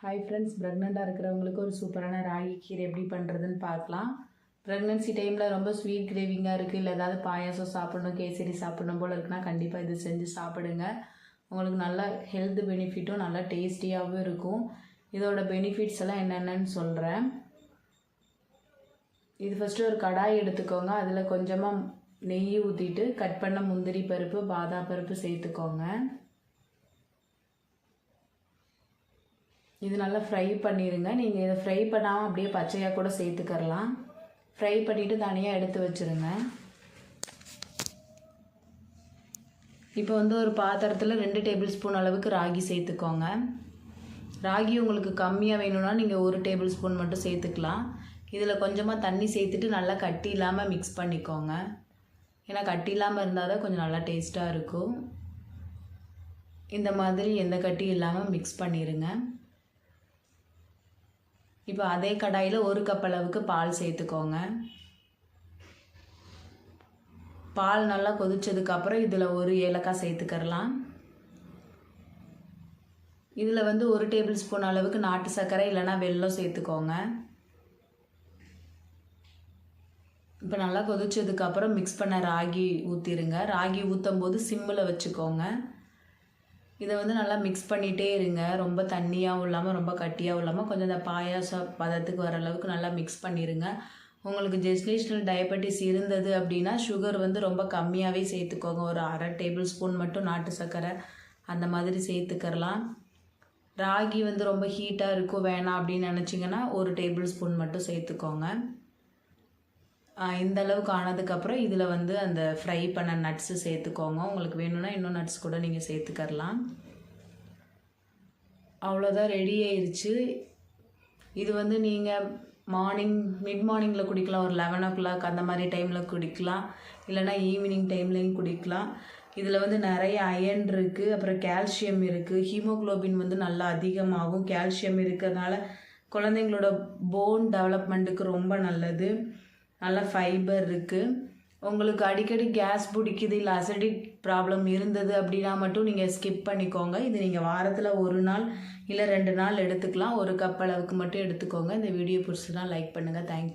Hi friends, ப்ரெக்னெண்ட்டாக இருக்கிறவங்களுக்கு ஒரு சூப்பரான ராகி கீரை எப்படி பண்ணுறதுன்னு பார்க்கலாம். ப்ரெக்னென்சி டைமில் ரொம்ப ஸ்வீட் கிரேவிங்காக இருக்குது, இல்லை ஏதாவது பாயாசம் சாப்பிடணும், கேசரி சாப்பிடணும் போல் இருக்குன்னா கண்டிப்பாக இது செஞ்சு சாப்பிடுங்க. உங்களுக்கு நல்ல ஹெல்த் பெனிஃபிட்டும் நல்லா டேஸ்டியாகவும் இருக்கும். இதோட பெனிஃபிட்ஸ் எல்லாம் என்னென்னு சொல்கிறேன். இது ஃபஸ்ட்டு ஒரு கடாய் எடுத்துக்கோங்க. அதில் கொஞ்சமாக நெய் ஊற்றிட்டு கட் பண்ண முந்திரி பருப்பு, பாதாம் பருப்பு சேர்த்துக்கோங்க. இது நல்லா ஃப்ரை பண்ணிடுங்க. நீங்கள் இதை ஃப்ரை பண்ணாமல் அப்படியே பச்சையாக கூட சேர்த்துக்கரலாம். ஃப்ரை பண்ணிவிட்டு தனியாக எடுத்து வச்சுருங்க. இப்போ ஒரு பாத்திரத்தில் 2 டேபிள் ஸ்பூன் அளவுக்கு ராகி சேர்த்துக்கோங்க. ராகி உங்களுக்கு கம்மியாக வேணும்னா நீங்கள் 1 டேபிள் ஸ்பூன் மட்டும் சேர்த்துக்கலாம். இதில் கொஞ்சமாக தண்ணி சேர்த்துட்டு நல்லா கட்டி இல்லாமல் மிக்ஸ் பண்ணிக்கோங்க. ஏன்னா கட்டி இல்லாமல் இருந்தால் தான் கொஞ்சம் நல்லா டேஸ்ட்டாக இருக்கும். இந்த மாதிரி எந்த கட்டி இல்லாமல் மிக்ஸ் பண்ணிடுங்க. இப்போ அதே கடாயில் 1 கப் அளவுக்கு பால் சேர்த்துக்கோங்க. பால் நல்லா கொதிச்சதுக்கப்புறம் இதில் 1 ஏலக்காய் சேர்த்துக்கரலாம். இதில் 1 டேபிள் ஸ்பூன் அளவுக்கு நாட்டு சர்க்கரை இல்லைனா வெல்லம் சேர்த்துக்கோங்க. இப்போ நல்லா கொதிச்சதுக்கப்புறம் மிக்ஸ் பண்ண ராகி ஊற்றிடுங்க. ராகி ஊற்றும் போது சிம்மில் வச்சுக்கோங்க. இதை நல்லா மிக்ஸ் பண்ணிகிட்டே இருங்க. ரொம்ப தண்ணியாகவும் இல்லாமல் ரொம்ப கட்டியாகவும் இல்லாமல் கொஞ்சம் இந்த பாயாச பதத்துக்கு வர அளவுக்கு நல்லா மிக்ஸ் பண்ணிடுங்க. உங்களுக்கு ஜெஸ்டேஷனல் டயபெட்டிஸ் இருந்தது அப்படின்னா சுகர் ரொம்ப கம்மியாகவே சேர்த்துக்கோங்க. ஒரு 1/2 டேபிள் ஸ்பூன் மட்டும் நாட்டு சர்க்கரை அந்த மாதிரி சேர்த்துக்கரலாம். ராகி ரொம்ப ஹீட்டாக இருக்கும் வேணாம் அப்படின்னு நினச்சிங்கன்னா 1 டேபிள் ஸ்பூன் மட்டும் சேர்த்துக்கோங்க. இந்த அளவுக்கு ஆனதுக்கப்புறம் இதில் அந்த ஃப்ரை பண்ண நட்ஸு சேர்த்துக்கோங்க. உங்களுக்கு வேணும்னா இன்னும் நட்ஸ் கூட நீங்கள் சேர்த்துக்கரலாம். அவ்வளோதான், ரெடி ஆயிடுச்சு. இது நீங்கள் மிட் மார்னிங்கில் குடிக்கலாம். ஒரு 11 o'clock அந்த மாதிரி டைமில் குடிக்கலாம். இல்லைனா ஈவினிங் டைம்லேயும் குடிக்கலாம். இதில் நிறைய அயன் இருக்குது, அப்புறம் கால்சியம் இருக்குது. ஹீமோக்ளோபின் நல்லா அதிகமாகும். கால்சியம் இருக்கிறதுனால குழந்தைங்களோட போன் டெவலப்மெண்ட்டுக்கு ரொம்ப நல்லது. நல்ல ஃபைபர் இருக்குது. உங்களுக்கு அடிக்கடி கேஸ் பிடிக்குது இல்லை அசிடிக் ப்ராப்ளம் இருந்தது அப்படின்னா மட்டும் நீங்கள் ஸ்கிப் பண்ணிக்கோங்க. இது நீங்கள் வாரத்தில் 1 நாள் இல்லை 2 நாள் எடுத்துக்கலாம். 1 கப் அளவுக்கு மட்டும் எடுத்துக்கோங்க. இந்த வீடியோ பிடிச்சதுனா லைக் பண்ணுங்கள். தேங்க்யூ.